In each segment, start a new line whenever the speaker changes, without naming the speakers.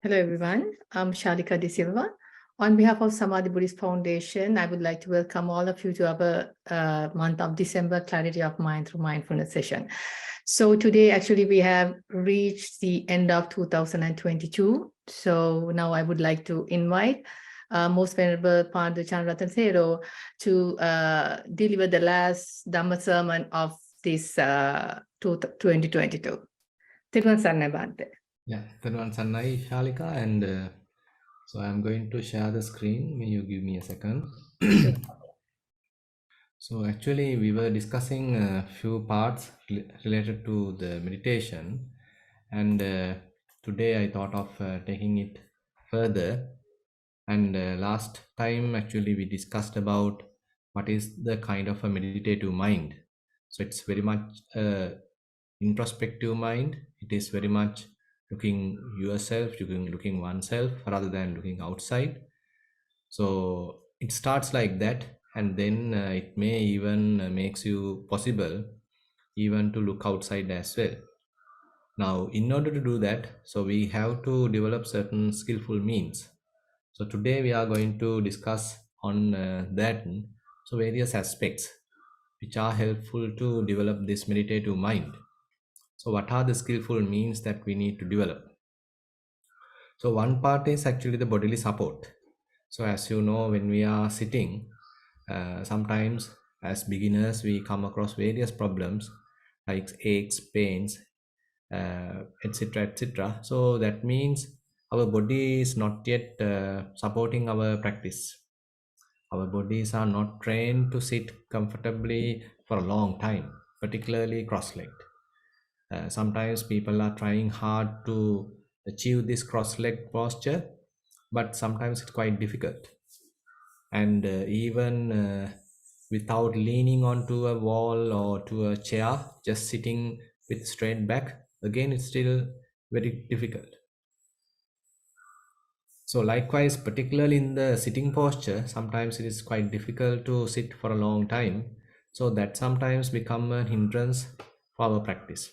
Hello, everyone. I'm Shalika De Silva. On behalf of Samadhi Buddhist Foundation, I would like to welcome all of you to our month of December Clarity of Mind through Mindfulness session. So today, actually, we have reached the end of 2022. So now I would like to invite Most Venerable Panadure Chandarathana Thero to deliver the last Dhamma sermon of this 2022. Thiruvang Sarnai Bhante.
Yeah, Thero Sannai Shalika, and so I'm going to share the screen. May you give me a second?
Sure.
So actually, we were discussing a few parts related to the meditation, and today I thought of taking it further. And last time, actually, we discussed about what is the kind of a meditative mind. So it's very much introspective mind. It is very much looking yourself, looking oneself rather than looking outside. So it starts like that, and then it may even makes you possible even to look outside as well. Now, in order to do that, so we have to develop certain skillful means. So today we are going to discuss on that. So various aspects which are helpful to develop this meditative mind. So what are the skillful means that we need to develop? So one part is actually the bodily support. So as you know, when we are sitting, sometimes as beginners we come across various problems like aches, pains, etc., etc. So that means our body is not yet supporting our practice. Our bodies are not trained to sit comfortably for a long time, particularly cross-legged. Sometimes people are trying hard to achieve this cross-legged posture, but sometimes it's quite difficult. And even without leaning onto a wall or to a chair, just sitting with straight back, again it's still very difficult. So likewise, particularly in the sitting posture, sometimes it is quite difficult to sit for a long time. So that sometimes become a hindrance for our practice.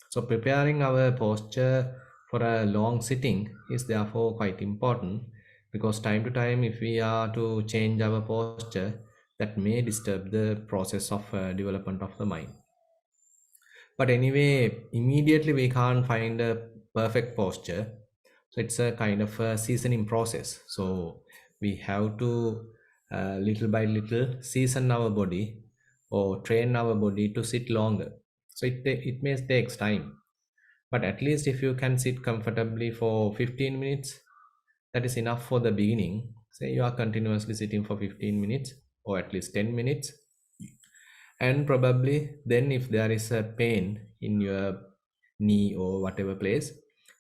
So preparing our posture for a long sitting is therefore quite important, because time to time if we are to change our posture, that may disturb the process of development of the mind. But anyway, immediately we can't find a perfect posture. So it's a kind of a seasoning process. So we have to little by little season our body or train our body to sit longer. So it may take time, but at least if you can sit comfortably for 15 minutes, that is enough for the beginning. Say you are continuously sitting for 15 minutes or at least 10 minutes, and probably then if there is a pain in your knee or whatever place,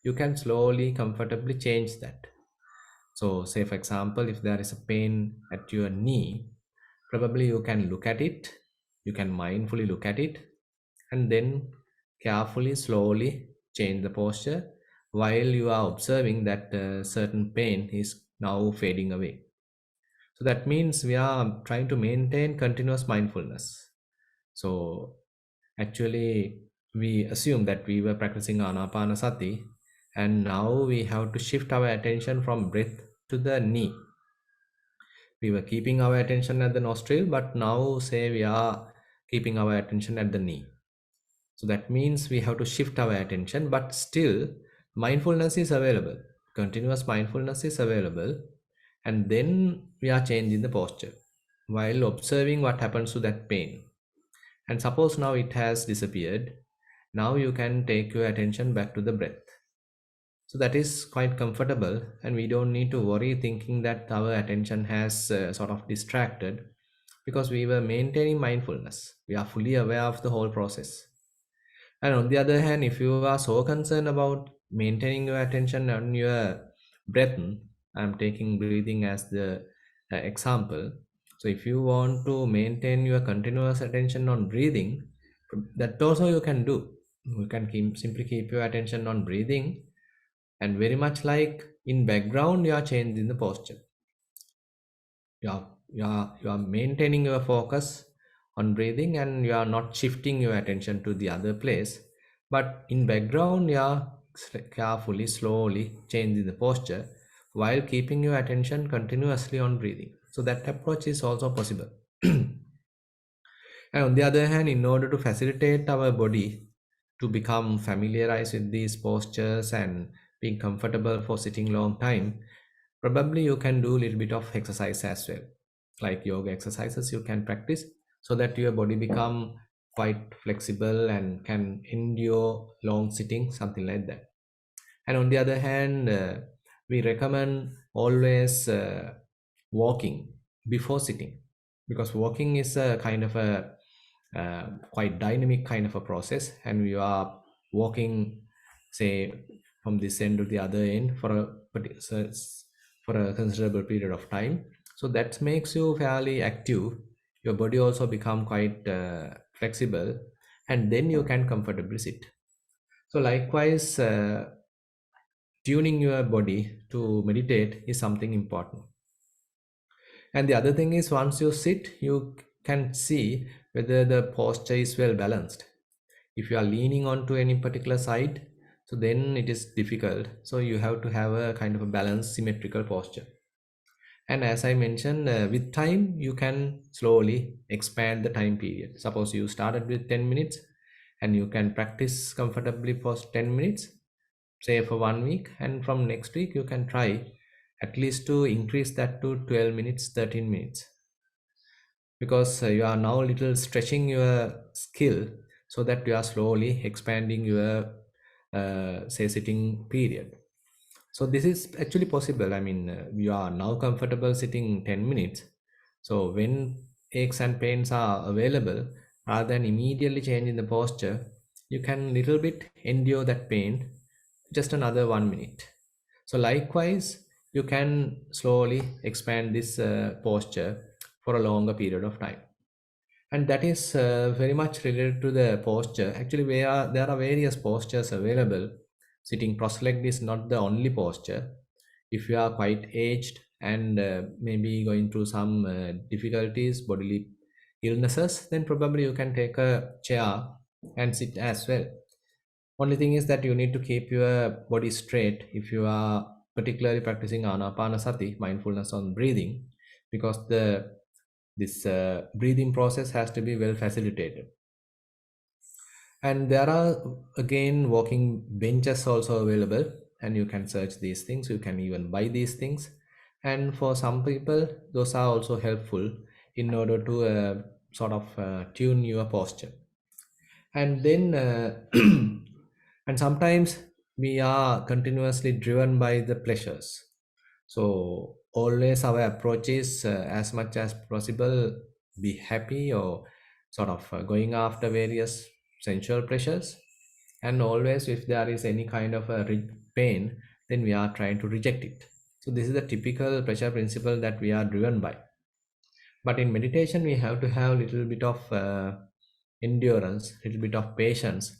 you can slowly comfortably change that. So say for example, if there is a pain at your knee, probably you can look at it, you can mindfully look at it, and then carefully slowly change the posture while you are observing that certain pain is now fading away. So that means we are trying to maintain continuous mindfulness. So actually, we assume that we were practicing anapanasati, and now we have to shift our attention from breath to the knee. We were keeping our attention at the nostril, but now say we are keeping our attention at the knee. So that means we have to shift our attention, but still mindfulness is available. Continuous mindfulness is available, and then we are changing the posture while observing what happens to that pain. And suppose now it has disappeared. Now you can take your attention back to the breath. So that is quite comfortable, and we don't need to worry thinking that our attention has sort of distracted, because we were maintaining mindfulness. We are fully aware of the whole process. And on the other hand, if you are so concerned about maintaining your attention on your breath, I'm taking breathing as the example. So if you want to maintain your continuous attention on breathing, that also you can do. You can simply keep your attention on breathing, and very much like in background, you are changing the posture. You are maintaining your focus on breathing, and you are not shifting your attention to the other place, but in background you are carefully, slowly changing the posture while keeping your attention continuously on breathing. So that approach is also possible. And on the other hand, in order to facilitate our body to become familiarized with these postures and being comfortable for sitting long time, probably you can do a little bit of exercise as well, like yoga exercises you can practice so that your body become quite flexible and can endure long sitting, something like that. And on the other hand, we recommend always walking before sitting, because walking is a kind of a quite dynamic kind of a process, and we are walking, say, from this end to the other end for for a considerable period of time. So that makes you fairly active. Your body also become quite flexible, and then you can comfortably sit. So likewise, tuning your body to meditate is something important. And the other thing is, once you sit, you can see whether the posture is well balanced. If you are leaning onto any particular side, so then it is difficult. So you have to have a kind of a balanced, symmetrical posture. And as I mentioned, with time, you can slowly expand the time period. Suppose you started with 10 minutes and you can practice comfortably for 10 minutes, say for 1 week, and from next week you can try at least to increase that to 12 minutes, 13 minutes, because you are now little stretching your skill so that you are slowly expanding your say sitting period. So this is actually possible. I mean, you are now comfortable sitting 10 minutes. So when aches and pains are available, rather than immediately changing the posture, you can little bit endure that pain just another 1 minute. So likewise, you can slowly expand this posture for a longer period of time. And that is very much related to the posture. Actually, there are various postures available. Sitting cross-legged is not the only posture. If you are quite aged and maybe going through some difficulties, bodily illnesses, then probably you can take a chair and sit as well. Only thing is that you need to keep your body straight if you are particularly practicing anapanasati, mindfulness on breathing, because this breathing process has to be well facilitated. And there are again walking benches also available, and you can search these things. You can even buy these things, and for some people, those are also helpful in order to sort of tune your posture. And then and sometimes we are continuously driven by the pleasures. So always our approach is as much as possible be happy, or sort of going after various sensual pleasures. And always if there is any kind of a pain, then we are trying to reject it. So this is the typical pleasure principle that we are driven by. But in meditation, we have to have a little bit of endurance, little bit of patience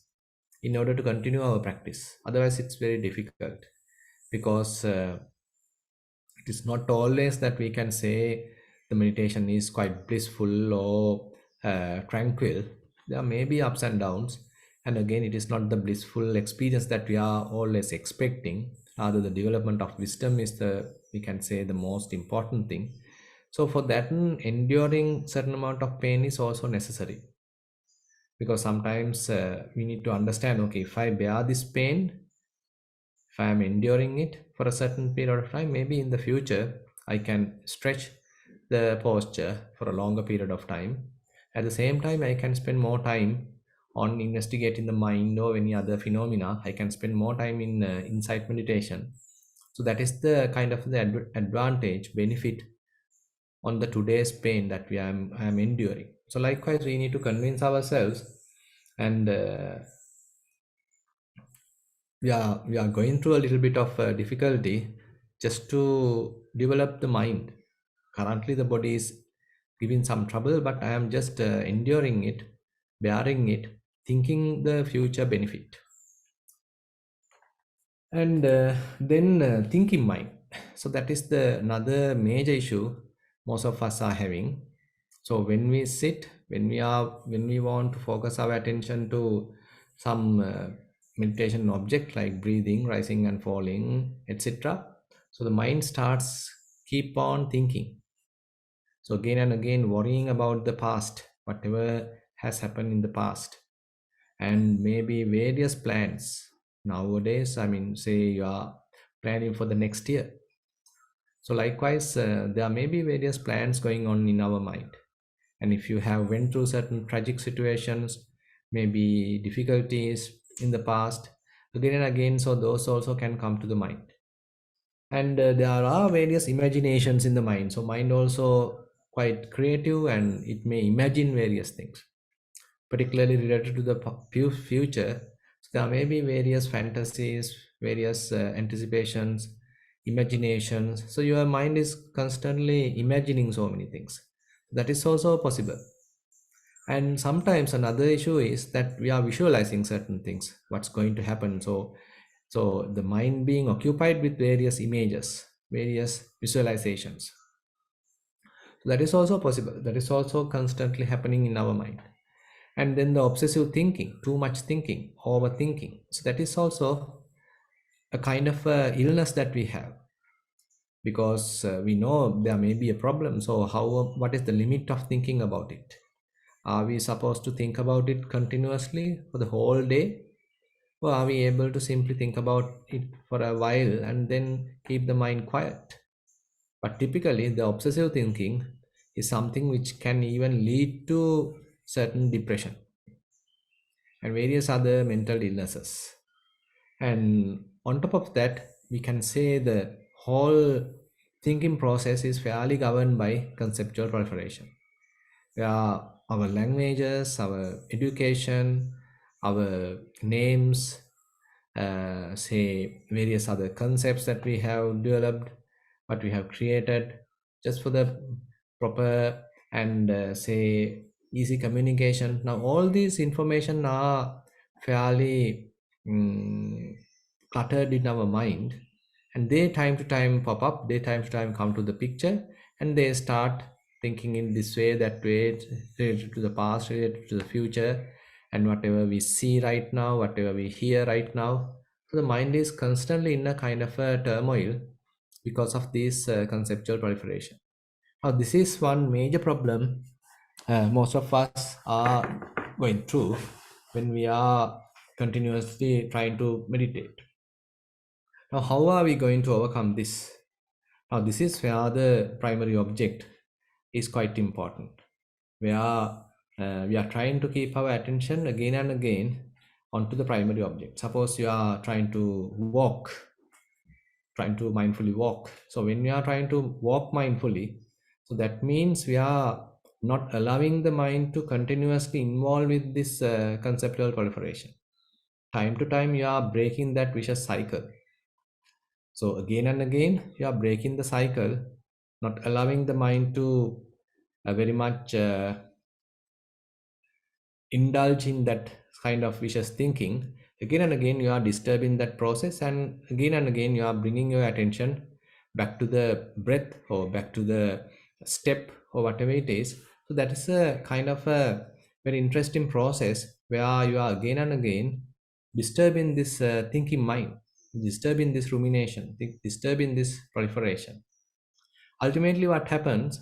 in order to continue our practice. Otherwise, it's very difficult, because it is not always that we can say the meditation is quite blissful or tranquil. There may be ups and downs, and again, it is not the blissful experience that we are always expecting. Rather, the development of wisdom is the, we can say, the most important thing. So for that, enduring certain amount of pain is also necessary, because sometimes we need to understand, okay, if I bear this pain, if I am enduring it for a certain period of time, maybe in the future I can stretch the posture for a longer period of time. At the same time, I can spend more time on investigating the mind or any other phenomena. I can spend more time in insight meditation. So that is the kind of the advantage, benefit on the today's pain that I am enduring. So likewise, we need to convince ourselves, and we are going through a little bit of difficulty just to develop the mind. Currently, the body is giving some trouble, but I am just enduring it, bearing it, thinking the future benefit. And then thinking mind. So that is the another major issue most of us are having. So when we sit, when we want to focus our attention to some meditation object like breathing, rising and falling, etc. So the mind starts keep on thinking. So again and again worrying about the past, whatever has happened in the past, and maybe various plans. Nowadays, I mean, say you are planning for the next year. So likewise, there may be various plans going on in our mind. And if you have went through certain tragic situations, maybe difficulties in the past, again and again, so those also can come to the mind. And there are various imaginations in the mind. So mind also quite creative, and it may imagine various things, particularly related to the future. So there may be various fantasies, various anticipations, imaginations. So your mind is constantly imagining so many things. That is also possible. And sometimes another issue is that we are visualizing certain things, what's going to happen. So the mind being occupied with various images, various visualizations. So that is also possible. That is also constantly happening in our mind. And then the obsessive thinking, too much thinking, overthinking. So that is also a kind of illness that we have, because we know there may be a problem. So what is the limit of thinking about it? Are we supposed to think about it continuously for the whole day? Or are we able to simply think about it for a while and then keep the mind quiet? But typically, the obsessive thinking is something which can even lead to certain depression and various other mental illnesses. And on top of that, we can say the whole thinking process is fairly governed by conceptual proliferation. Where our languages, our education, our names, say various other concepts that we have developed, what we have created, just for the proper and say easy communication. Now all these information are fairly cluttered in our mind, and they time to time pop up, they time to time come to the picture, and they start thinking in this way, that way, related to the past, related to the future, and whatever we see right now, whatever we hear right now. So the mind is constantly in a kind of a turmoil because of this conceptual proliferation. Now this is one major problem most of us are going through when we are continuously trying to meditate. Now how are we going to overcome this? Now this is where the primary object is quite important, where we are trying to keep our attention again and again onto the primary object. Suppose you are trying to mindfully walk. So when we are trying to walk mindfully, so that means we are not allowing the mind to continuously involve with this conceptual proliferation. Time to time, you are breaking that vicious cycle. So again and again, you are breaking the cycle, not allowing the mind to very much indulge in that kind of vicious thinking. Again and again, you are disturbing that process, and again, you are bringing your attention back to the breath or back to the step or whatever it is. So that is a kind of a very interesting process where you are again and again disturbing this thinking mind, disturbing this rumination, disturbing this proliferation. Ultimately, what happens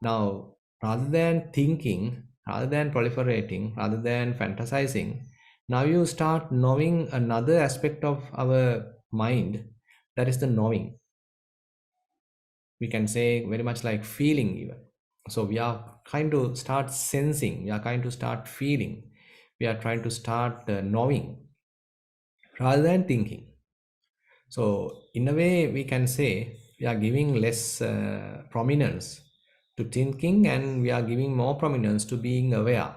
now, rather than thinking, rather than proliferating, rather than fantasizing, now you start knowing another aspect of our mind, that is the knowing. We can say very much like feeling, even. So we are trying to start sensing, we are trying to start feeling, we are trying to start knowing rather than thinking. So in a way, we can say we are giving less prominence to thinking, and we are giving more prominence to being aware,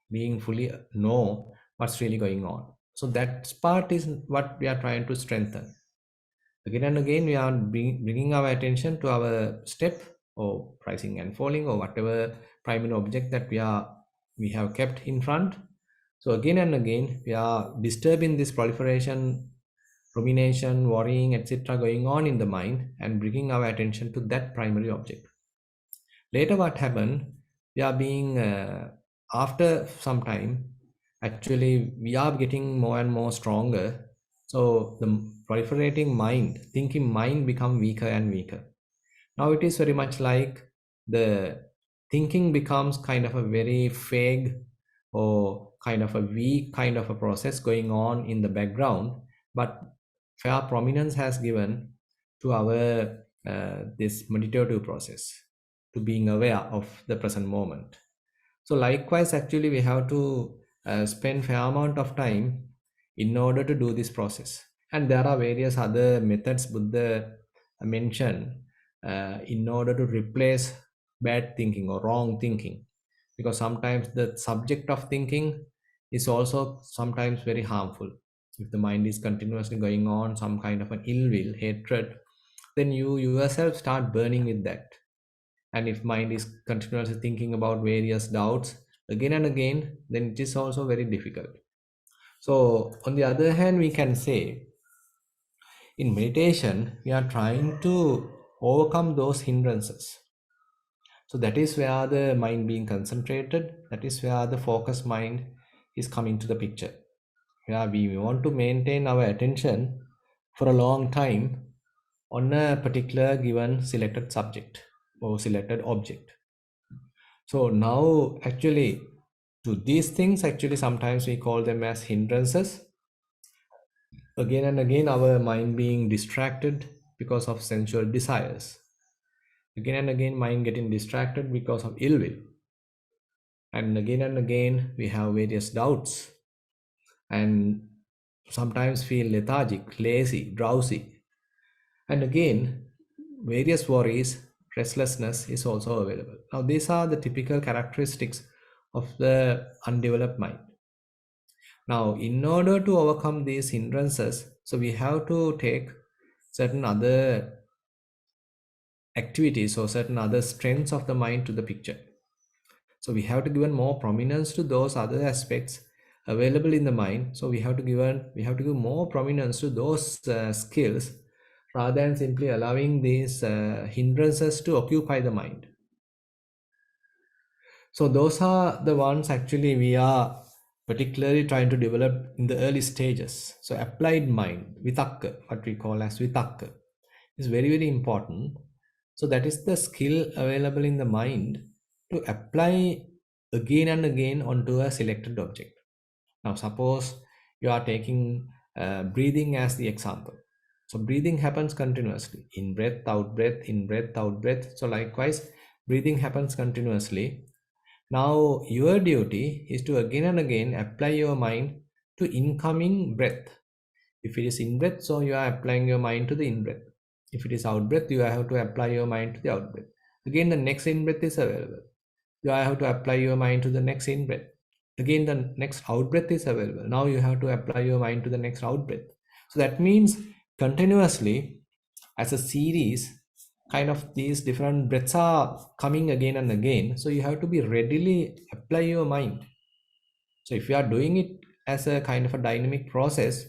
being fully know what's really going on. So that part is what we are trying to strengthen. Again and again, we are bringing our attention to our step or rising and falling or whatever primary object that we have kept in front. So again and again, we are disturbing this proliferation, rumination, worrying, etc. going on in the mind, and bringing our attention to that primary object. Later what happened, we are being after some time, actually we are getting more and more stronger. So the proliferating mind, thinking mind become weaker and weaker. Now it is very much like the thinking becomes kind of a very vague or kind of a weak kind of a process going on in the background, but fair prominence has given to our this meditative process, to being aware of the present moment. So likewise, actually, we have to spend fair amount of time in order to do this process. And there are various other methods Buddha mentioned in order to replace bad thinking or wrong thinking. Because sometimes the subject of thinking is also sometimes very harmful. If the mind is continuously going on some kind of an ill will, hatred, then you yourself start burning with that. And if mind is continuously thinking about various doubts again and again, then it is also very difficult. So on the other hand, we can say in meditation we are trying to overcome those hindrances. So that is where the mind being concentrated, that is where the focused mind is coming to the picture. Yeah, we want to maintain our attention for a long time on a particular given selected subject or selected object. So now actually to these things, actually sometimes we call them as hindrances. Again and again our mind being distracted because of sensual desires. Again and again mind getting distracted because of ill will. And again we have various doubts and sometimes feel lethargic, lazy, drowsy. And again, various worries, restlessness is also available. Now, these are the typical characteristics of the undeveloped mind. Now, in order to overcome these hindrances, so we have to take certain other activities or certain other strengths of the mind to the picture. So we have to give more prominence to those other aspects available in the mind. So we have to give more prominence to those skills rather than simply allowing these hindrances to occupy the mind. So those are the ones actually we are particularly trying to develop in the early stages. So applied mind, vitakka, what we call as vitakka, is very, very important. So that is the skill available in the mind to apply again and again onto a selected object. Now suppose you are taking breathing as the example. So breathing happens continuously, in breath, out breath, in breath, out breath. So likewise, breathing happens continuously. Now your duty is to again and again apply your mind to incoming breath. If it is in breath, so you are applying your mind to the in breath. If it is out breath, you have to apply your mind to the out breath. Again, the next in breath is available. You have to apply your mind to the next in breath. Again, the next out breath is available. Now you have to apply your mind to the next out breath. So that means continuously, as a series, kind of these different breaths are coming again and again. So you have to be readily apply your mind. So if you are doing it as a kind of a dynamic process,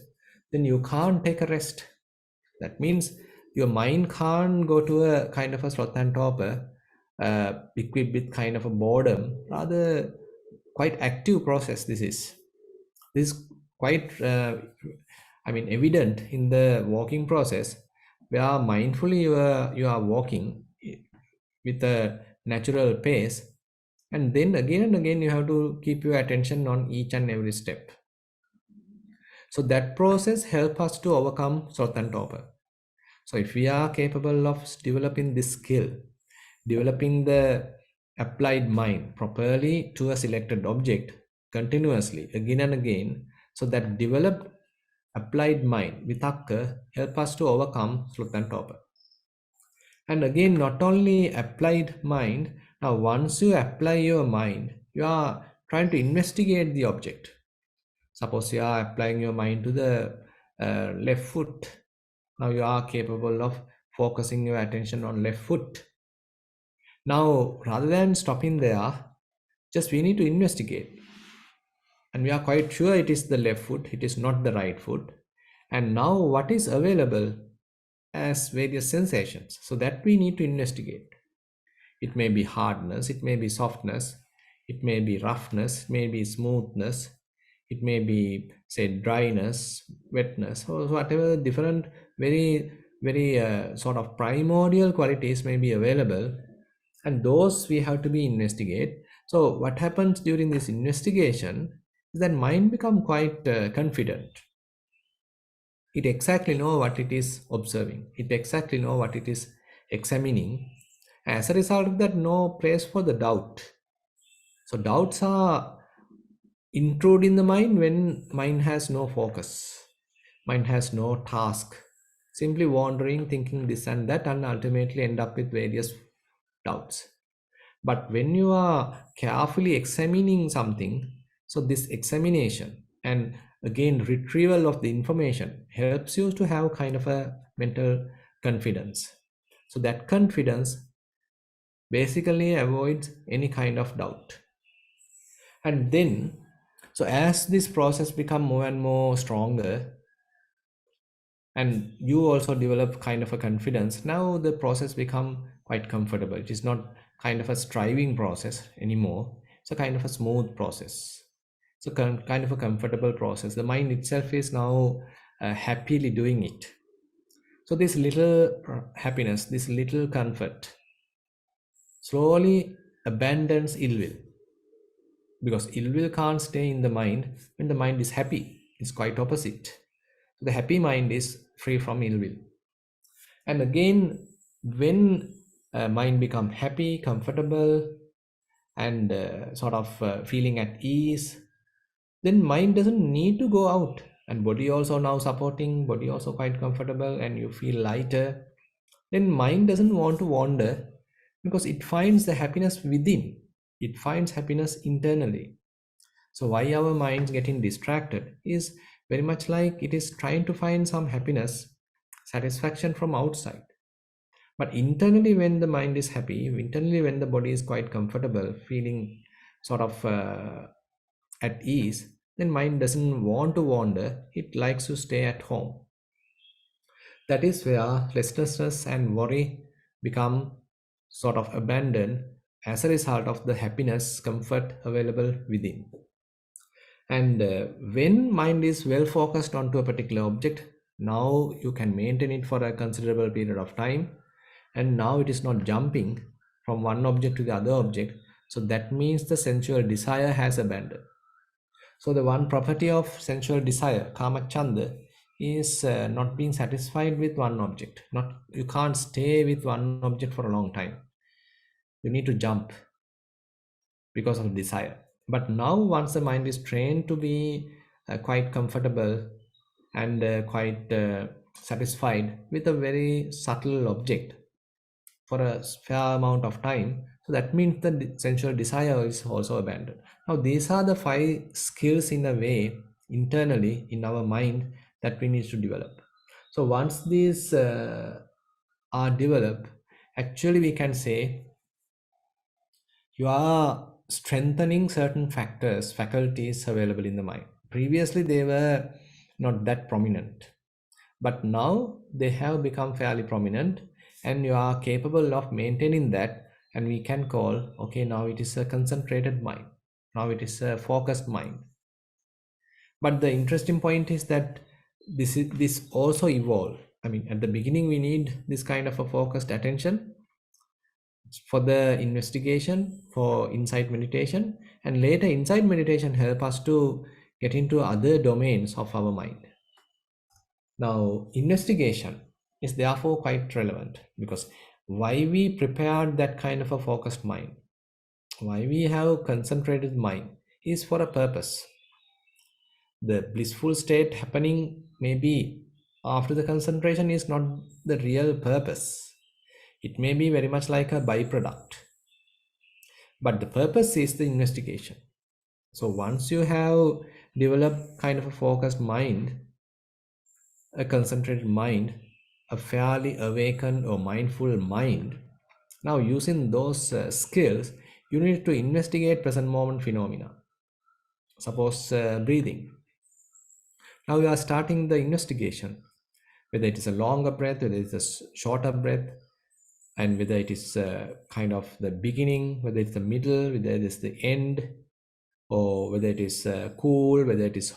then you can't take a rest. That means your mind can't go to a kind of a sloth and torpor, equipped with kind of a boredom. Rather, quite active process. This is quite evident in the walking process, where mindfully you are walking with a natural pace, and then again and again you have to keep your attention on each and every step. So that process helps us to overcome sloth and torpor. So if we are capable of developing this skill, developing the applied mind properly to a selected object continuously again and again, so that developed applied mind vitakka help us to overcome sloth and torpor. And again, not only applied mind, now once you apply your mind, you are trying to investigate the object. Suppose you are applying your mind to the left foot. Now you are capable of focusing your attention on left foot. Now, rather than stopping there, just we need to investigate. And we are quite sure it is the left foot, it is not the right foot. And now what is available as various sensations? So that we need to investigate. It may be hardness, it may be softness, it may be roughness, it may be smoothness, It may be, say, dryness, wetness, or whatever different, very, very sort of primordial qualities may be available, and those we have to be investigate. So what happens during this investigation is that mind become quite confident. It exactly know what it is observing. It exactly know what it is examining. As a result of that, no place for the doubt. So doubts are intrude in the mind when mind has no focus. Mind has no task. Simply wandering, thinking this and that, and ultimately end up with various doubts. But when you are carefully examining something, so this examination and again retrieval of the information helps you to have kind of a mental confidence. So that confidence basically avoids any kind of doubt. And then, so as this process become more and more stronger, and you also develop kind of a confidence, now the process become quite comfortable. It is not kind of a striving process anymore. It's a kind of a smooth process. It's a kind of a comfortable process. The mind itself is now happily doing it. So this little happiness, this little comfort slowly abandons ill will, because ill will can't stay in the mind when the mind is happy. It's quite opposite. The happy mind is free from ill will. And again, when mind become happy, comfortable, and sort of feeling at ease, then mind doesn't need to go out, and body also now supporting, body also quite comfortable, and you feel lighter. Then mind doesn't want to wander, because it finds the happiness within. It finds happiness internally. So why our minds getting distracted is very much like it is trying to find some happiness, satisfaction from outside. But internally, when the mind is happy, internally, when the body is quite comfortable, feeling sort of at ease, then mind doesn't want to wander. It likes to stay at home. That is where restlessness and worry become sort of abandoned as a result of the happiness, comfort available within. And when mind is well focused onto a particular object, now you can maintain it for a considerable period of time, and now it is not jumping from one object to the other object. So that means the sensual desire has abandoned. So the one property of sensual desire, kama chanda, is not being satisfied with one object. Not, you can't stay with one object for a long time. You need to jump because of desire. But now once the mind is trained to be quite comfortable and quite satisfied with a very subtle object for a fair amount of time, so that means the sensual desire is also abandoned. Now these are the 5 skills in a way internally in our mind that we need to develop. So once these are developed, actually we can say you are strengthening certain faculties available in the mind. Previously they were not that prominent, but now they have become fairly prominent, and you are capable of maintaining that, and we can call, okay, now it is a concentrated mind, now it is a focused mind. But the interesting point is that this also evolve. I mean, at the beginning we need this kind of a focused attention for the investigation, for insight meditation, and later insight meditation help us to get into other domains of our mind. Now, investigation is therefore quite relevant, because why we prepared that kind of a focused mind, why we have concentrated mind, is for a purpose. The blissful state happening maybe after the concentration is not the real purpose. It may be very much like a byproduct, but the purpose is the investigation. So once you have developed kind of a focused mind, a concentrated mind, a fairly awakened or mindful mind, now using those skills, you need to investigate present moment phenomena. Suppose breathing. Now you are starting the investigation, whether it is a longer breath, whether it is a shorter breath, and whether it is kind of the beginning, whether it's the middle, whether it is the end. or whether it is cool, whether it is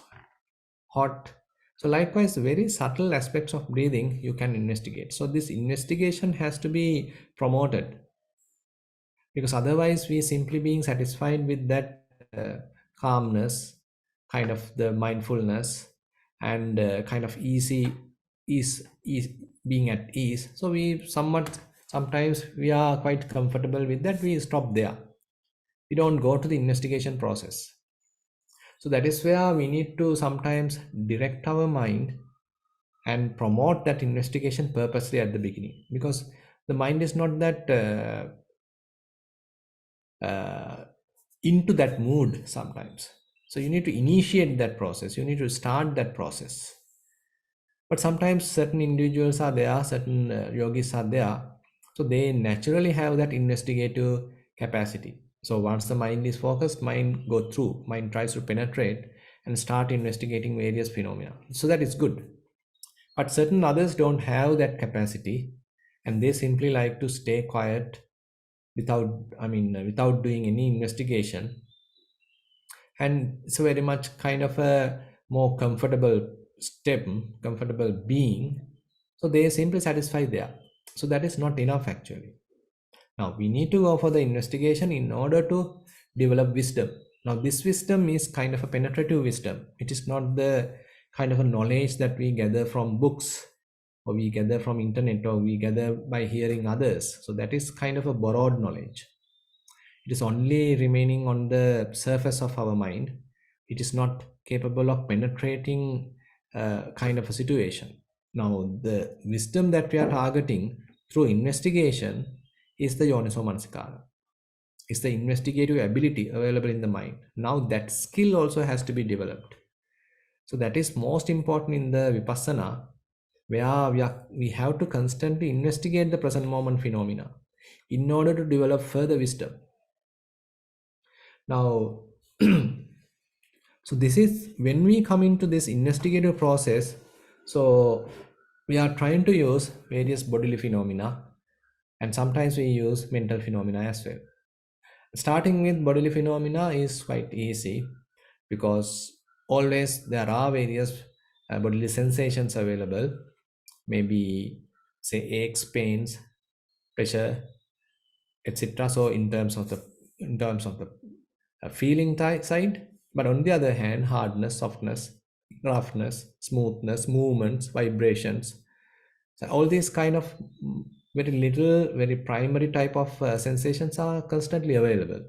hot. So likewise, very subtle aspects of breathing you can investigate. So this investigation has to be promoted, because otherwise we simply being satisfied with that calmness, kind of the mindfulness, and kind of ease, being at ease. So we sometimes we are quite comfortable with that, we stop there, we don't go to the investigation process. So that is where we need to sometimes direct our mind and promote that investigation purposely at the beginning, because the mind is not that into that mood sometimes. So you need to initiate that process, you need to start that process. But sometimes certain individuals are there, certain yogis are there, so they naturally have that investigative capacity. So once the mind is focused, mind tries to penetrate and start investigating various phenomena, so that is good. But certain others don't have that capacity, and they simply like to stay quiet without doing any investigation. And it's a very much kind of a more comfortable step, comfortable being. So they simply satisfy there. So that is not enough actually. Now we need to go for the investigation in order to develop wisdom. Now this wisdom is kind of a penetrative wisdom. It is not the kind of a knowledge that we gather from books, or we gather from internet, or we gather by hearing others. So that is kind of a borrowed knowledge. It is only remaining on the surface of our mind. It is not capable of penetrating kind of a situation. Now the wisdom that we are targeting through investigation is the yoniso manasikara, is the investigative ability available in the mind. Now that skill also has to be developed. So that is most important in the vipassana, where we have to constantly investigate the present moment phenomena in order to develop further wisdom. Now, so this is when we come into this investigative process. So we are trying to use various bodily phenomena, and sometimes we use mental phenomena as well. Starting with bodily phenomena is quite easy, because always there are various bodily sensations available, maybe say aches, pains, pressure, etc. So in terms of the feeling side. But on the other hand, hardness, softness, roughness, smoothness, movements, vibrations, so all these kind of very little, very primary type of sensations are constantly available.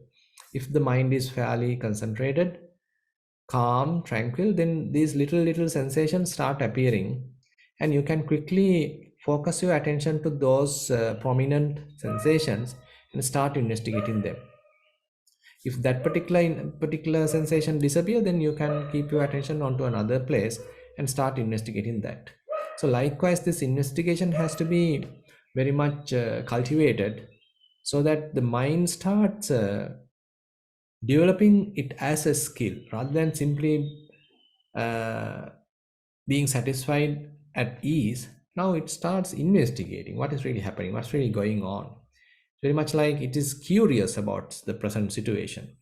If the mind is fairly concentrated, calm, tranquil, then these little sensations start appearing, and you can quickly focus your attention to those prominent sensations and start investigating them. If that particular sensation disappear, then you can keep your attention onto another place and start investigating that. So likewise, this investigation has to be very much cultivated, so that the mind starts developing it as a skill, rather than simply uh, being satisfied at ease. Now it starts investigating what is really happening, what's really going on. Very much like it is curious about the present situation.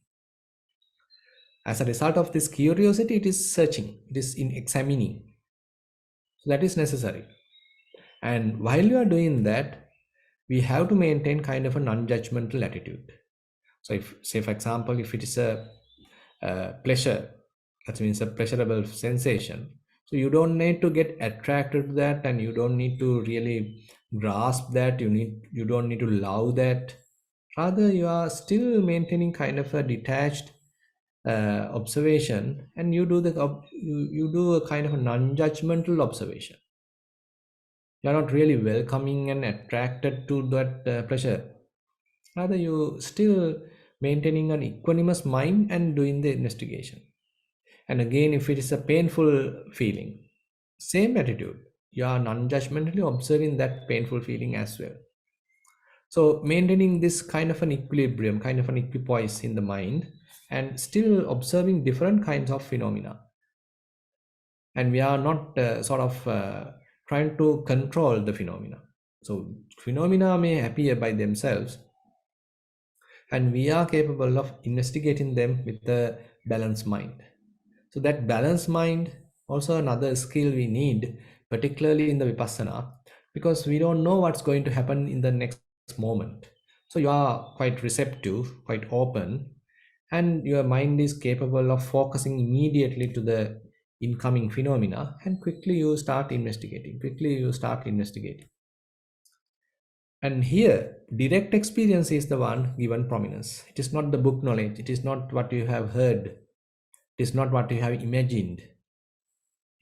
As a result of this curiosity, it is searching, it is in examining. So that is necessary. And while you are doing that, we have to maintain kind of a non-judgmental attitude. So if, say for example, if it is a pleasure, that means a pleasurable sensation, so you don't need to get attracted to that, and you don't need to really grasp that, you don't need to love that. Rather, you are still maintaining kind of a detached observation, and you do a kind of a non-judgmental observation. You're not really welcoming and attracted to that pleasure. Rather, you still maintaining an equanimous mind and doing the investigation. And again, if it is a painful feeling, same attitude. You are non-judgmentally observing that painful feeling as well. So maintaining this kind of an equilibrium, kind of an equipoise in the mind, and still observing different kinds of phenomena. And we are not trying to control the phenomena. So phenomena may appear by themselves, and we are capable of investigating them with a balanced mind. So that balanced mind also another skill we need, particularly in the vipassana, because we don't know what's going to happen in the next moment. So you are quite receptive, quite open, and your mind is capable of focusing immediately to the incoming phenomena, and quickly you start investigating. Quickly you start investigating. And here, direct experience is the one given prominence. It is not the book knowledge. It is not what you have heard. It is not what you have imagined.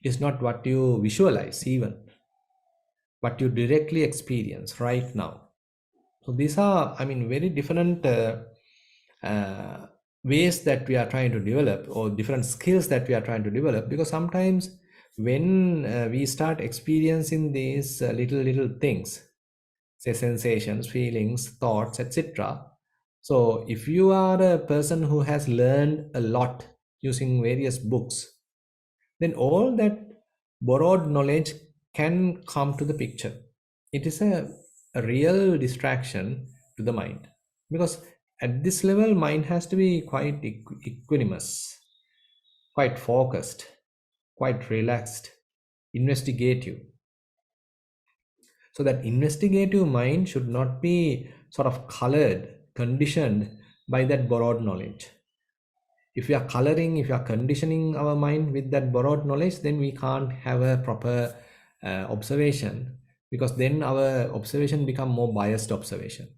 It is not what you visualize even, what you directly experience right now. So these are, I mean, very different uh, ways that we are trying to develop, or different skills that we are trying to develop, because sometimes when we start experiencing these little things, say sensations, feelings, thoughts, etc. So if you are a person who has learned a lot using various books, then all that borrowed knowledge can come to the picture. It is a real distraction to the mind, because at this level mind has to be quite equanimous, quite focused, quite relaxed, investigative. So that investigative mind should not be sort of colored, conditioned by that borrowed knowledge. If we are coloring, if we are conditioning our mind with that borrowed knowledge, then we can't have a proper observation, because then our observation become more biased observation.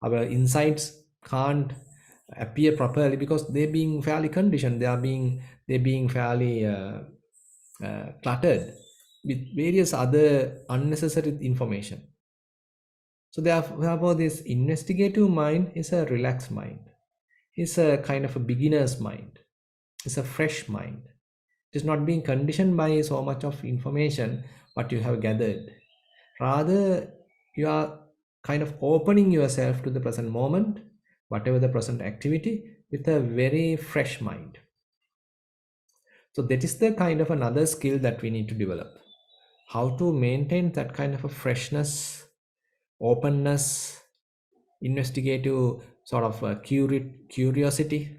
Our insights can't appear properly because they're being fairly conditioned. They're being fairly cluttered with various other unnecessary information. So therefore, this investigative mind is a relaxed mind. It's a kind of a beginner's mind. It's a fresh mind. It is not being conditioned by so much of information what you have gathered. Rather, you are kind of opening yourself to the present moment, whatever the present activity, with a very fresh mind. So that is the kind of another skill that we need to develop. How to maintain that kind of a freshness, openness, investigative sort of curiosity.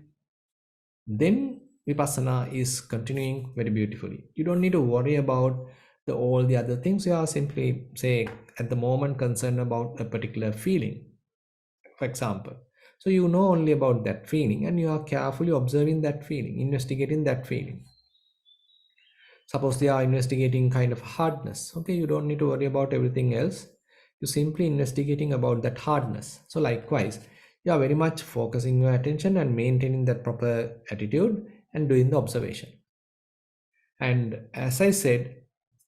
Then vipassana is continuing very beautifully. You don't need to worry about all the other things. You are simply, say, at the moment concerned about a particular feeling, for example. So you know only about that feeling, and you are carefully observing that feeling, investigating that feeling. Suppose they are investigating kind of hardness. Okay, you don't need to worry about everything else. You're simply investigating about that hardness. So likewise, you are very much focusing your attention and maintaining that proper attitude and doing the observation. And as I said,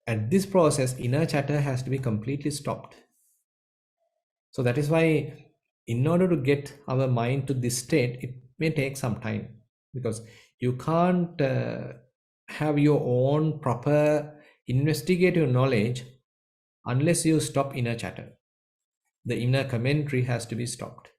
at this process, inner chatter has to be completely stopped. So that is why, in order to get our mind to this state, it may take some time, because you can't have your own proper investigative knowledge unless you stop inner chatter. The inner commentary has to be stopped.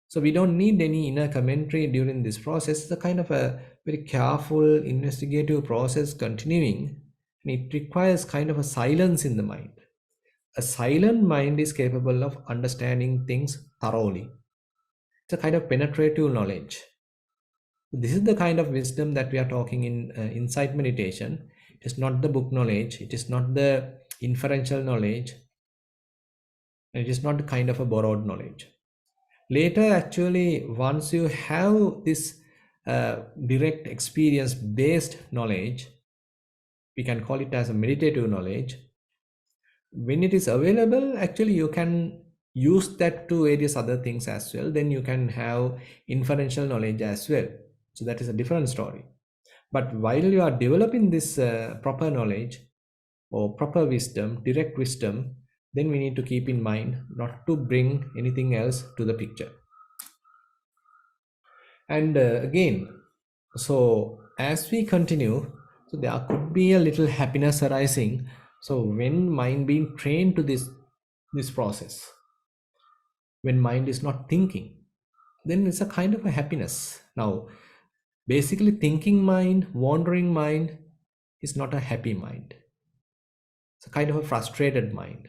So we don't need any inner commentary during this process. It's a kind of a very careful investigative process continuing, and it requires kind of a silence in the mind. A silent mind is capable of understanding things thoroughly. It's a kind of penetrative knowledge. This is the kind of wisdom that we are talking in insight meditation. It is not the book knowledge. It is not the inferential knowledge. And it is not the kind of a borrowed knowledge. Later, actually, once you have this direct experience based knowledge, we can call it as a meditative knowledge. When it is available, actually you can use that to various other things as well. Then you can have inferential knowledge as well. So that is a different story. But while you are developing this proper knowledge or proper wisdom, direct wisdom, then we need to keep in mind not to bring anything else to the picture. And again, so as we continue, so there could be a little happiness arising. So when mind being trained to this process, when mind is not thinking, then it's a kind of a happiness. Now, basically, thinking mind, wandering mind is not a happy mind. It's a kind of a frustrated mind.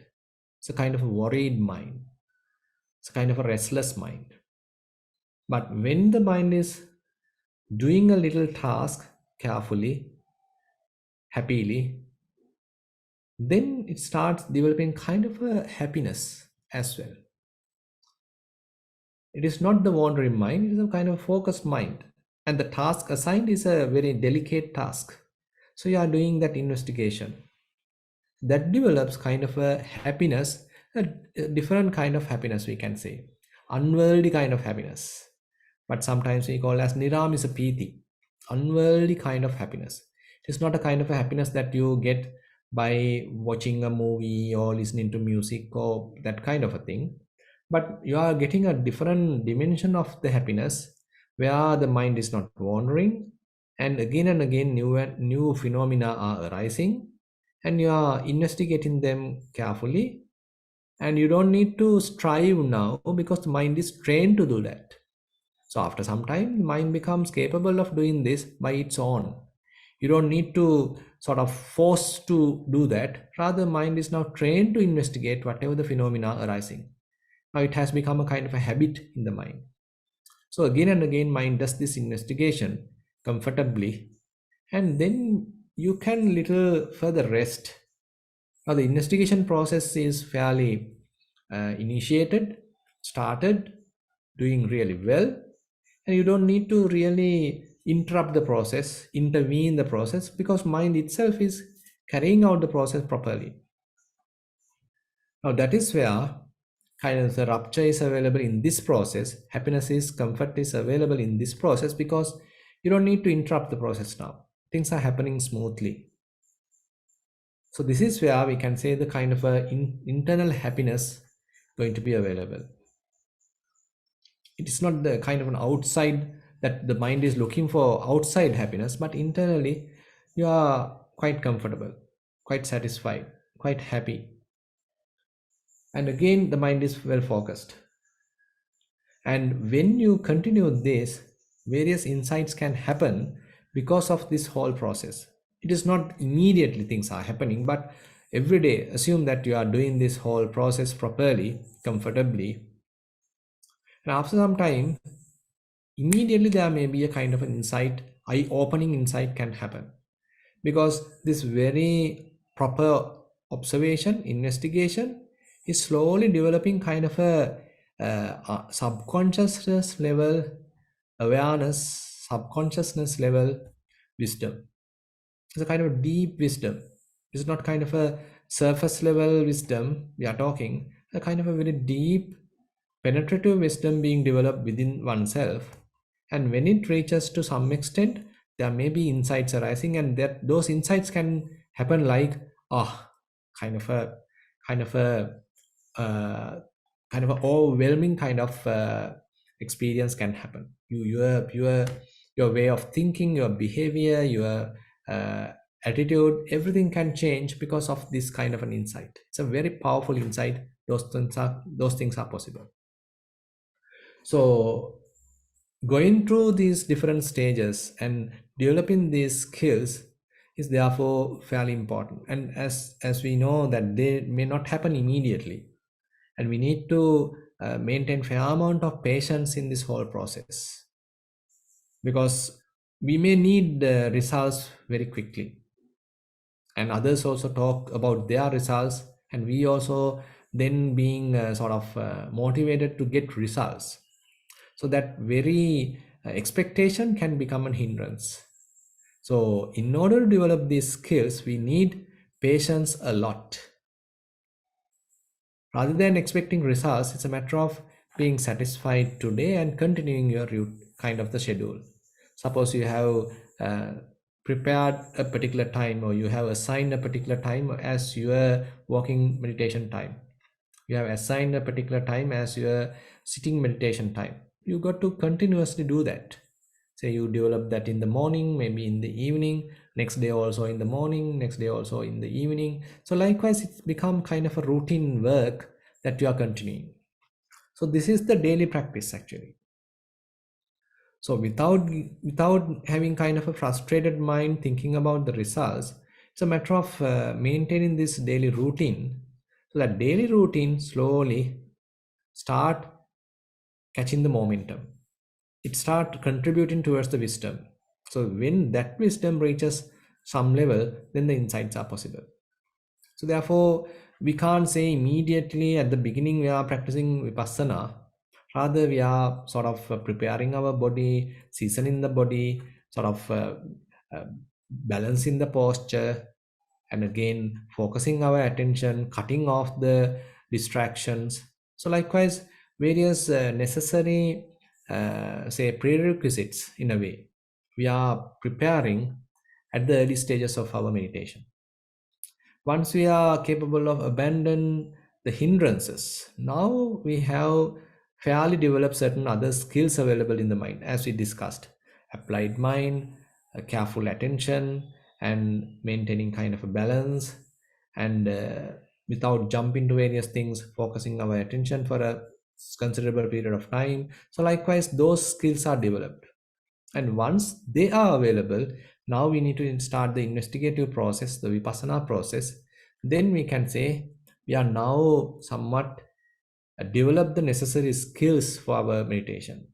It's a kind of a worried mind. It's kind of a restless mind. But when the mind is doing a little task carefully, happily, then it starts developing kind of a happiness as well. It is not the wandering mind, it is a kind of focused mind. And the task assigned is a very delicate task. So you are doing that investigation. That develops kind of a happiness, a different kind of happiness, we can say. Unworldly kind of happiness. But sometimes we call as niramisa piti, unworldly kind of happiness. It is not a kind of a happiness that you get by watching a movie or listening to music or that kind of a thing, but you are getting a different dimension of the happiness where the mind is not wandering, and again new phenomena are arising, and you are investigating them carefully, and you don't need to strive now because the mind is trained to do that. So after some time, the mind becomes capable of doing this by its own. You don't need to sort of force to do that. Rather, mind is now trained to investigate whatever the phenomena arising. Now it has become a kind of a habit in the mind. So again and again, mind does this investigation comfortably, and then you can little further rest. Now the investigation process is fairly initiated, started, doing really well, and you don't need to really interrupt the process, intervene the process, because mind itself is carrying out the process properly. Now that is where kind of the rupture is available in this process. Happiness is, comfort is available in this process because you don't need to interrupt the process now. Things are happening smoothly. So this is where we can say the kind of a internal happiness going to be available. It is not the kind of an outside that the mind is looking for outside happiness, but internally you are quite comfortable, quite satisfied, quite happy. And again, the mind is well focused. And when you continue this, various insights can happen because of this whole process. It is not immediately things are happening, but every day assume that you are doing this whole process properly, comfortably. And after some time, immediately there may be a kind of an insight, eye-opening insight can happen. Because this very proper observation, investigation is slowly developing kind of a subconsciousness level awareness, subconsciousness level wisdom. It's a kind of deep wisdom. It's not kind of a surface level wisdom we are talking, a kind of a very deep, penetrative wisdom being developed within oneself. And when it reaches to some extent, there may be insights arising, and that those insights can happen like kind of a kind of a uh, kind of a overwhelming kind of experience can happen. Your way of thinking, your behavior, your uh, attitude, everything can change because of this kind of an insight. It's a very powerful insight. Those things are possible. So going through these different stages and developing these skills is therefore fairly important, and as we know that they may not happen immediately, and we need to maintain fair amount of patience in this whole process, because we may need results very quickly, and others also talk about their results, and we also then being sort of motivated to get results. So that very expectation can become a hindrance. So in order to develop these skills, we need patience a lot. Rather than expecting results, it's a matter of being satisfied today and continuing your kind of the schedule. Suppose you have prepared a particular time, or you have assigned a particular time as your walking meditation time. You have assigned a particular time as your sitting meditation time. You got to continuously do that. Say you develop that in the morning, maybe in the evening, next day also in the morning, next day also in the evening. So likewise, it's become kind of a routine work that you are continuing. So this is the daily practice actually. So without having kind of a frustrated mind thinking about the results, it's a matter of maintaining this daily routine. So that daily routine slowly start catching the momentum. It start contributing towards the wisdom. So when that wisdom reaches some level, then the insights are possible. So therefore, we can't say immediately at the beginning we are practicing vipassana. Rather, we are sort of preparing our body, seasoning the body, sort of uh, balancing the posture, and again focusing our attention, cutting off the distractions. So likewise, various necessary, say, prerequisites in a way we are preparing at the early stages of our meditation. Once we are capable of abandon the hindrances, now we have fairly developed certain other skills available in the mind, as we discussed: applied mind, a careful attention, and maintaining kind of a balance, and without jumping to various things, focusing our attention for a considerable period of time. So likewise, those skills are developed, and once they are available, now we need to start the investigative process, the vipassana process. Then we can say we are now somewhat developed the necessary skills for our meditation.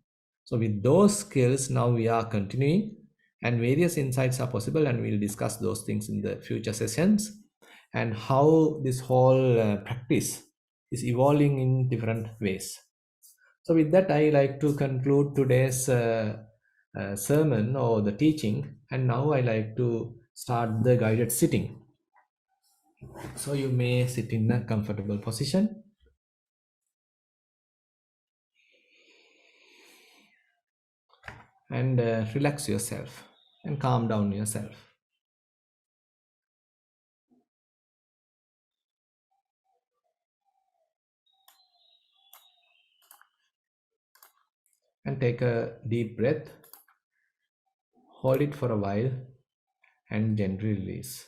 So with those skills, now we are continuing, and various insights are possible, and we'll discuss those things in the future sessions, and how this whole practice is evolving in different ways. So, with that, I like to conclude today's sermon or the teaching, and now I like to start the guided sitting. So, you may sit in a comfortable position and relax yourself and calm down yourself, and take a deep breath, hold it for a while, and gently release.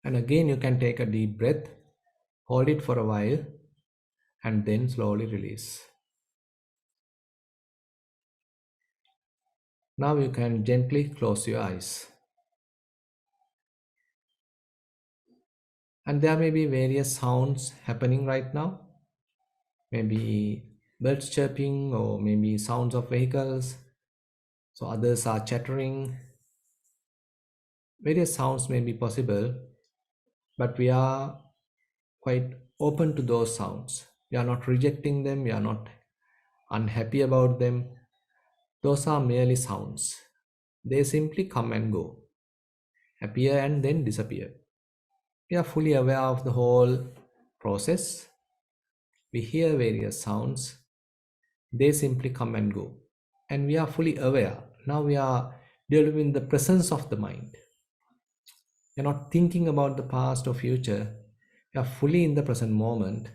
And again, you can take a deep breath, hold it for a while, and then slowly release. Now you can gently close your eyes. And there may be various sounds happening right now, maybe birds chirping or maybe sounds of vehicles. So others are chattering. Various sounds may be possible, but we are quite open to those sounds. We are not rejecting them, we are not unhappy about them. Those are merely sounds. They simply come and go, appear and then disappear. We are fully aware of the whole process. We hear various sounds, they simply come and go. And we are fully aware. Now we are developing the presence of the mind. You're not thinking about the past or future. You're fully in the present moment,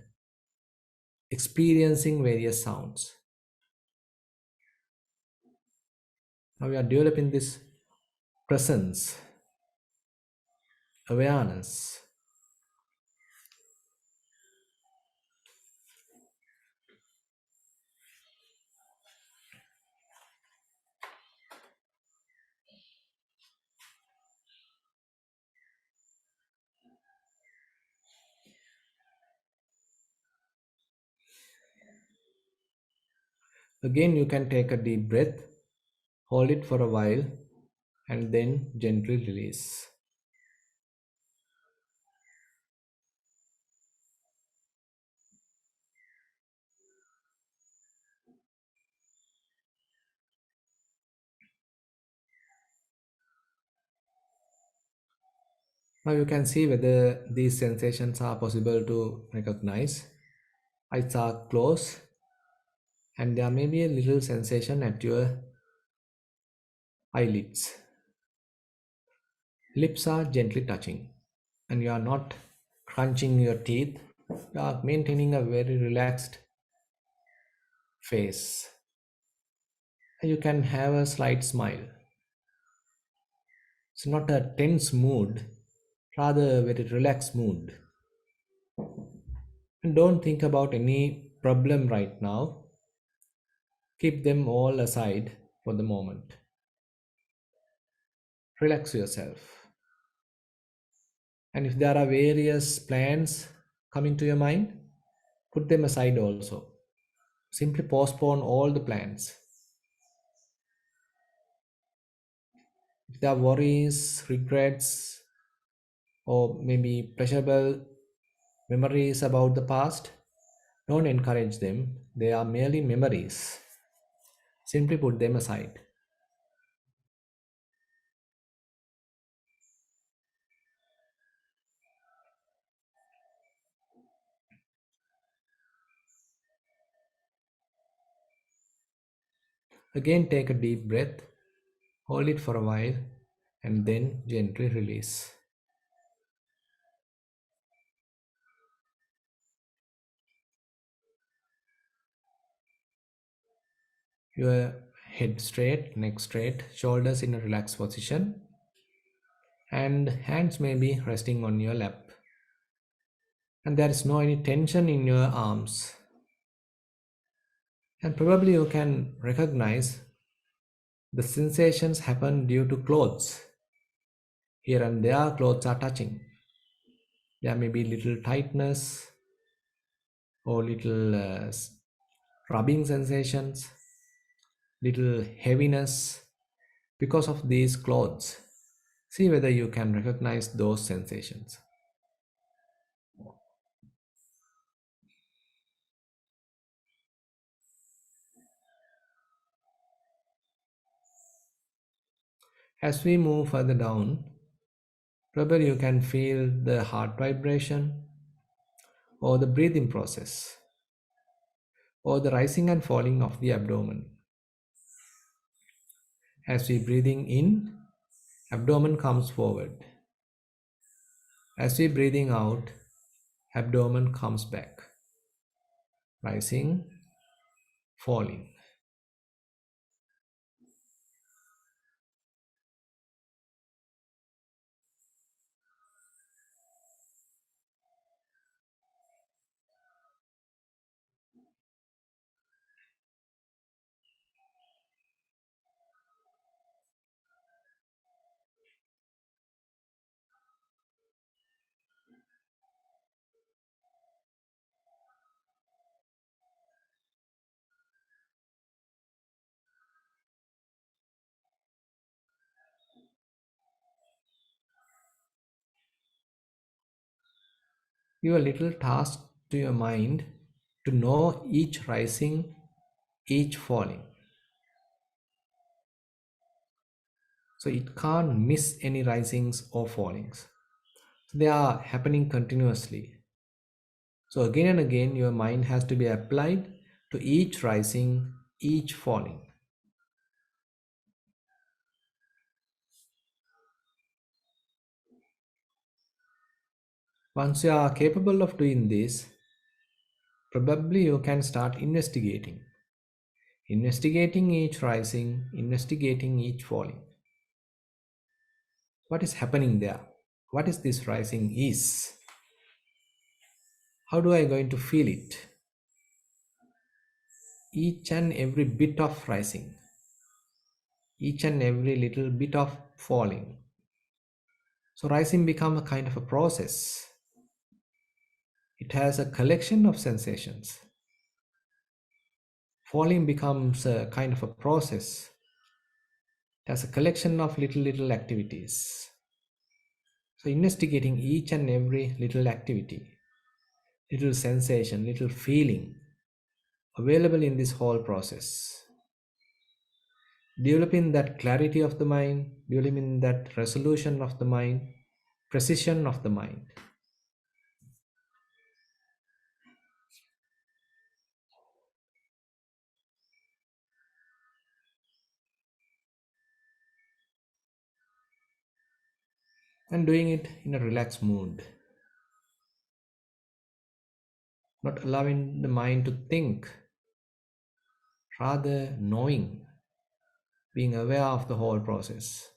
experiencing various sounds. Now we are developing this presence, awareness. Again, you can take a deep breath, hold it for a while, and then gently release. Now you can see whether these sensations are possible to recognize. Eyes are closed, and there may be a little sensation at your eyelids. Lips are gently touching, and you are not crunching your teeth. You are maintaining a very relaxed face. You can have a slight smile. It's not a tense mood, rather a very relaxed mood. And don't think about any problem right now. Keep them all aside for the moment. Relax yourself. And if there are various plans coming to your mind, put them aside also. Simply postpone all the plans. If there are worries, regrets, or maybe pleasurable memories about the past, don't encourage them. They are merely memories. Simply put them aside. Again, take a deep breath, hold it for a while, and then gently release. Your head straight, neck straight, shoulders in a relaxed position, and hands may be resting on your lap. And there is no any tension in your arms. And probably you can recognize the sensations happen due to clothes. Here and there, clothes are touching. There may be little tightness or little rubbing sensations, little heaviness because of these clothes. See whether you can recognize those sensations. As we move further down, probably you can feel the heart vibration or the breathing process or the rising and falling of the abdomen. As we breathing in, abdomen comes forward. As we breathing out, abdomen comes back, rising, falling. Give a little task to your mind to know each rising, each falling. So it can't miss any risings or fallings. They are happening continuously. So again and again, your mind has to be applied to each rising, each falling. Once you are capable of doing this, probably you can start investigating. Investigating each rising, investigating each falling. What is happening there? What is this rising is? How do I going to feel it? Each and every bit of rising, each and every little bit of falling. So rising becomes a kind of a process. It has a collection of sensations. Falling becomes a kind of a process. It has a collection of little activities. So investigating each and every little activity, little sensation, little feeling available in this whole process. Developing that clarity of the mind, developing that resolution of the mind, precision of the mind. And doing it in a relaxed mood. Not allowing the mind to think, rather knowing, being aware of the whole process.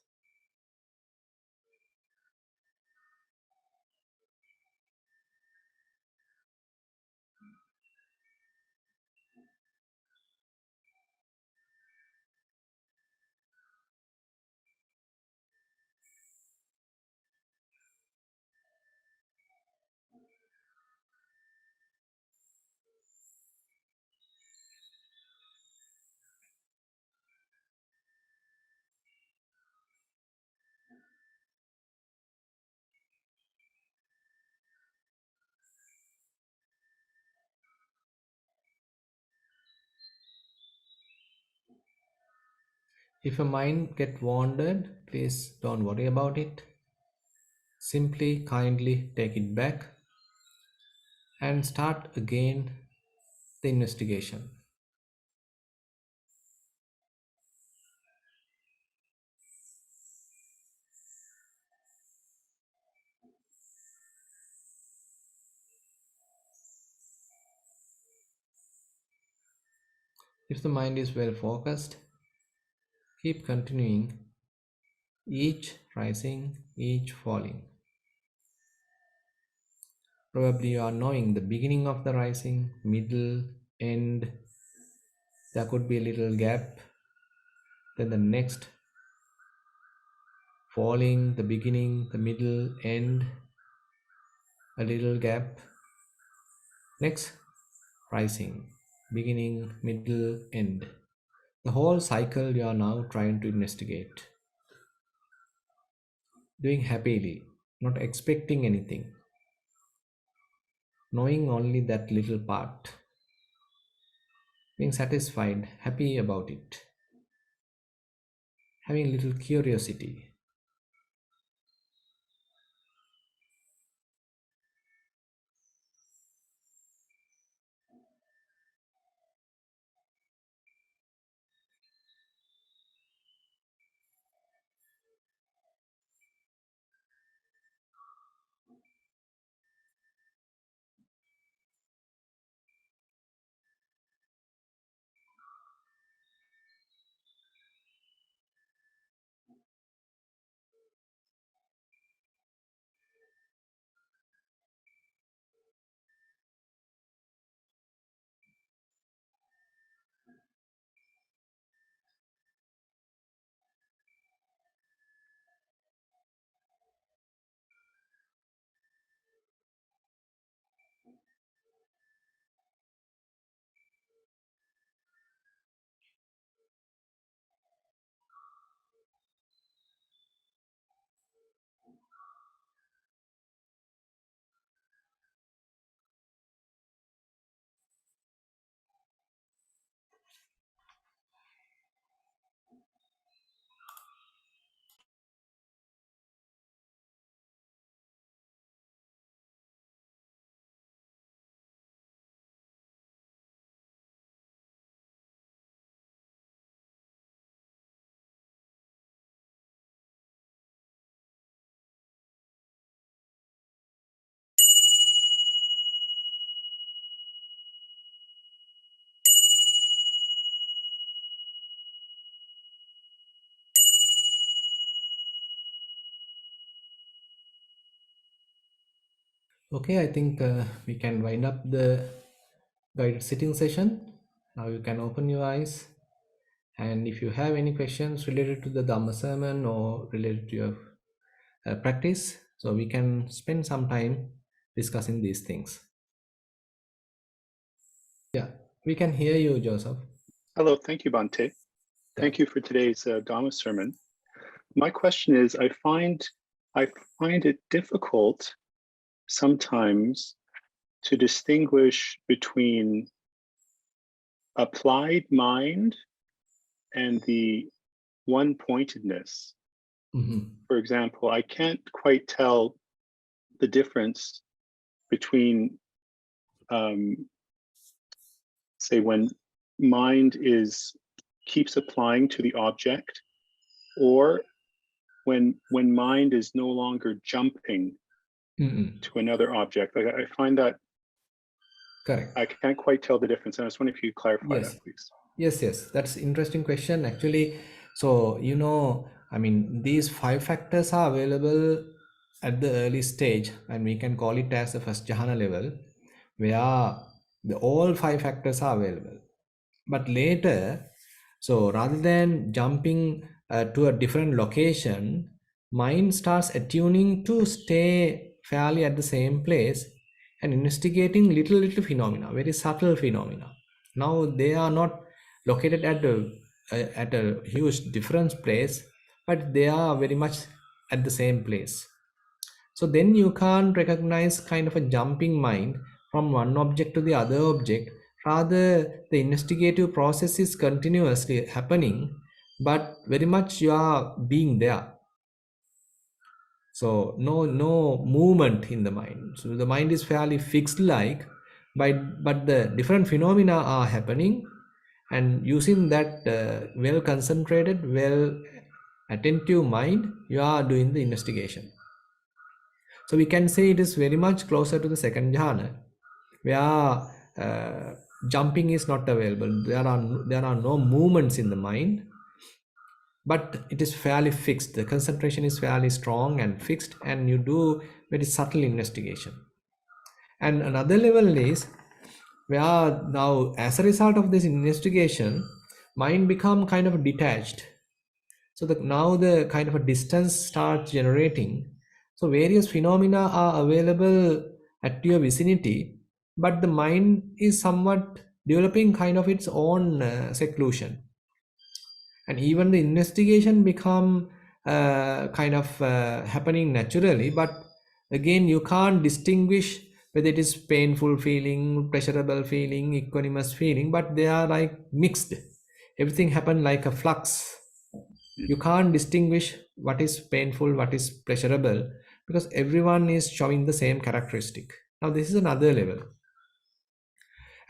If your mind get wandered, please don't worry about it. Simply kindly take it back and start again the investigation. If the mind is well focused, keep continuing, each rising, each falling. Probably you are knowing the beginning of the rising, middle, end. There could be a little gap, then the next falling, the beginning, the middle, end, a little gap, next rising, beginning, middle, end. The whole cycle you are now trying to investigate, doing happily, not expecting anything, knowing only that little part, being satisfied, happy about it, having little curiosity. Okay, I think we can wind up the guided sitting session. Now you can open your eyes. And if you have any questions related to the Dhamma sermon or related to your practice, so we can spend some time discussing these things. Yeah, we can hear you, Joseph.
Hello, thank you, Bante.
Yeah.
Thank you for today's Dhamma sermon. My question is, I find it difficult sometimes to distinguish between applied mind and the one-pointedness. For example, I can't quite tell the difference between, say, when mind keeps applying to the object, or when mind is no longer jumping to another object. Like, I find that
Correct.
I can't quite tell the difference. And I was wondering if you could clarify that, please.
Yes, that's interesting question actually. So I mean, these 5 factors are available at the early stage, and we can call it as the first jhana level, where all 5 factors are available. But later, so rather than jumping to a different location, mind starts attuning to stay fairly at the same place and investigating little phenomena, very subtle phenomena. Now they are not located at a huge different place, but they are very much at the same place. So then you can't recognize kind of a jumping mind from one object to the other object. Rather, the investigative process is continuously happening but very much you are being there. So no movement in the mind. So the mind is fairly fixed, like, but the different phenomena are happening, and using that well concentrated, well attentive mind, you are doing the investigation. So we can say it is very much closer to the second jhana, where jumping is not available. There are no movements in the mind, but it is fairly fixed. The concentration is fairly strong and fixed, and you do very subtle investigation. And another level is where now, as a result of this investigation, mind become kind of detached. So now the kind of a distance starts generating. So various phenomena are available at your vicinity, but the mind is somewhat developing kind of its own seclusion. And even the investigation become happening naturally, but again you can't distinguish whether it is painful feeling, pleasurable feeling, equanimous feeling, but they are like mixed. Everything happen like a flux. You can't distinguish what is painful, what is pleasurable, because everyone is showing the same characteristic. Now this is another level.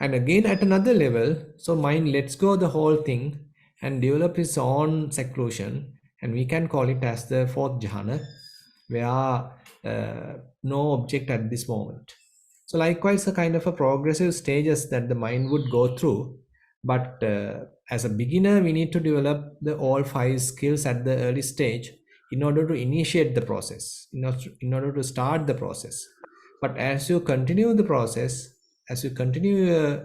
And again at another level, so mind lets go the whole thing and develop its own seclusion, and we can call it as the fourth jhana, where no object at this moment. So likewise, a kind of a progressive stages that the mind would go through, but as a beginner we need to develop the all 5 skills at the early stage in order to initiate the process, in order to start the process. But as you continue the process, as you continue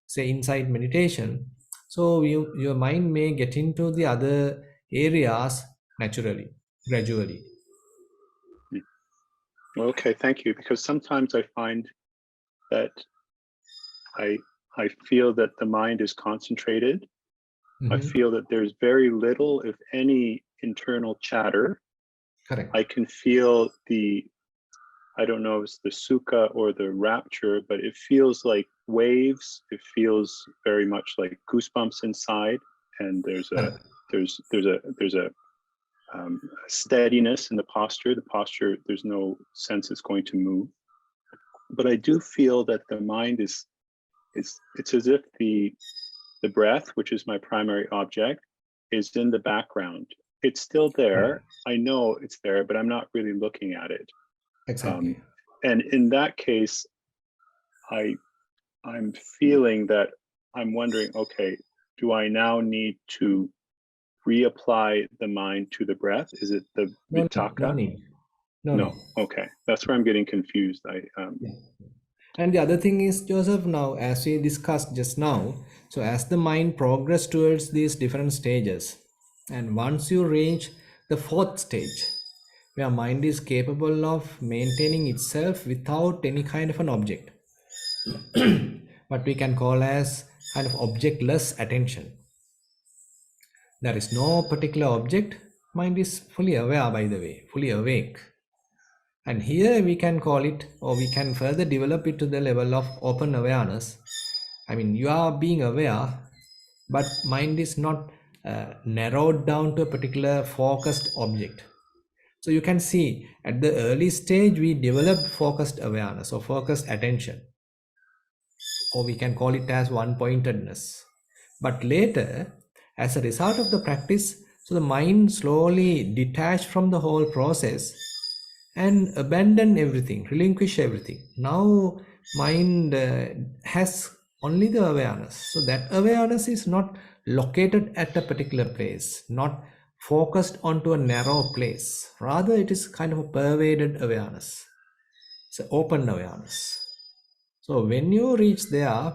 say insight meditation, so your mind may get into the other areas naturally, gradually.
Okay, thank you. Because sometimes I find that I feel that the mind is concentrated. I feel that there's very little, if any, internal chatter.
Correct.
I can feel I don't know if it's the sukha or the rapture, but it feels like waves. It feels very much like goosebumps inside, and there's a steadiness in the posture. The posture, there's no sense it's going to move. But I do feel that the mind it's as if the breath, which is my primary object, is in the background. It's still there. I know it's there, but I'm not really looking at it.
Exactly.
And in that case, I'm feeling that I'm wondering, okay, do I now need to reapply the mind to the breath? Is it the vitaka? No. Okay, that's where I'm getting confused.
And the other thing is, Joseph, now as we discussed just now, so as the mind progresses towards these different stages, and once you reach the 4th stage, where mind is capable of maintaining itself without any kind of an object, what we can call as kind of objectless attention. There is no particular object. Mind is fully aware, by the way, fully awake. And here we can call it, or we can further develop it to the level of open awareness. I mean, you are being aware, but mind is not narrowed down to a particular focused object. So you can see at the early stage, we developed focused awareness or focused attention, or we can call it as one-pointedness. But later, as a result of the practice, so the mind slowly detached from the whole process and abandon everything, relinquish everything. Now mind has only the awareness. So that awareness is not located at a particular place, not focused onto a narrow place. Rather, it is kind of a pervaded awareness. It's an open awareness. So when you reach there,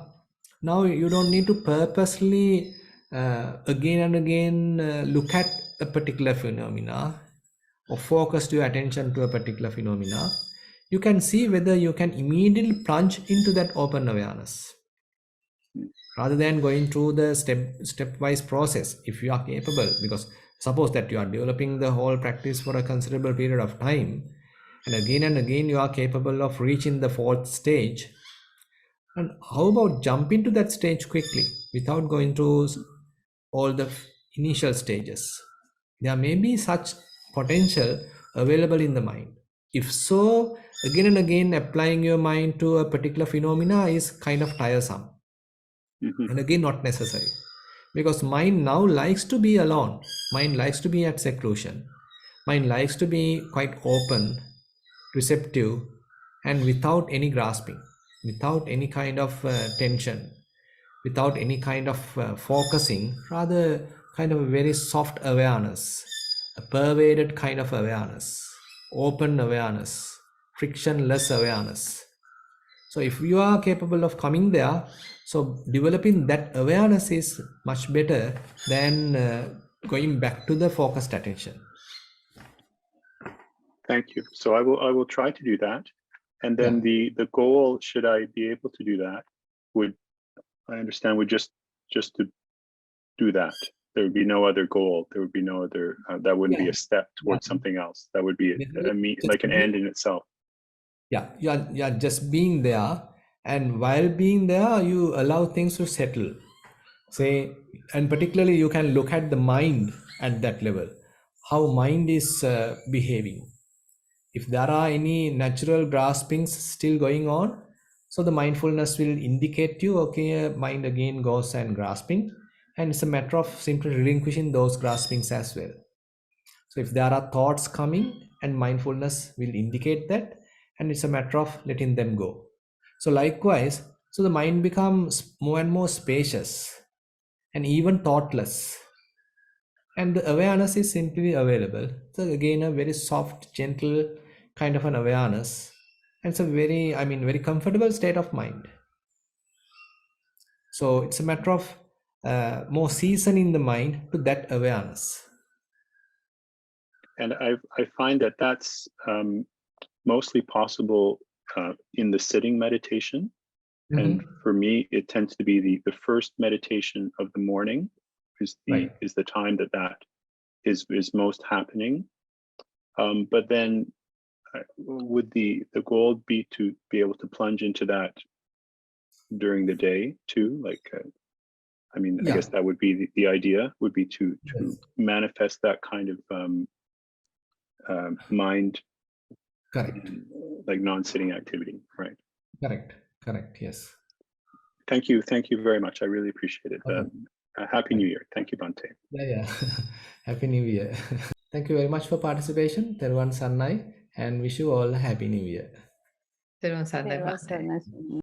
now you don't need to purposely again and again look at a particular phenomena or focus your attention to a particular phenomena. You can see whether you can immediately plunge into that open awareness rather than going through the stepwise process, if you are capable. Because suppose that you are developing the whole practice for a considerable period of time, and again you are capable of reaching the 4th stage. And how about jump into that stage quickly without going through all the initial stages. There may be such potential available in the mind. If so, again and again applying your mind to a particular phenomena is kind of tiresome. And again, not necessary. Because mind now likes to be alone. Mind likes to be at seclusion. Mind likes to be quite open, receptive, and without any grasping, without any kind of tension, without any kind of focusing, rather kind of a very soft awareness, a pervaded kind of awareness, open awareness, frictionless awareness. So if you are capable of coming there, so developing that awareness is much better than going back to the focused attention.
Thank you. So I will try to do that. And then the goal, should I be able to do that, would just to do that. There would be no other goal. There would be no other, that wouldn't be a step towards something else. That would be like an end in itself. Yeah,
you're just being there, and while being there, you allow things to settle. Say, and particularly you can look at the mind at that level, how mind is behaving. If there are any natural graspings still going on, so the mindfulness will indicate you, okay, mind again goes and grasping, and it's a matter of simply relinquishing those graspings as well. So if there are thoughts coming, and mindfulness will indicate that, and it's a matter of letting them go. So likewise, so the mind becomes more and more spacious and even thoughtless, and the awareness is simply available. So again, a very soft, gentle kind of an awareness, and it's a very, very comfortable state of mind. So it's a matter of more seasoning the mind to that awareness.
And I find that that's mostly possible in the sitting meditation. And for me, it tends to be the first meditation of the morning is the time that is most happening. But then would the goal be to be able to plunge into that during the day too? Like, I guess that would be the idea, would be to manifest that kind of mind,
correct,
like non-sitting activity, right?
Correct, yes.
Thank you very much. I really appreciate it. Happy New Year. Thank you, Bhante.
Yeah. Happy New Year. Thank you very much for participation. Theruvan Sannai, and wish you all a Happy New Year.
Theruvan Sannai.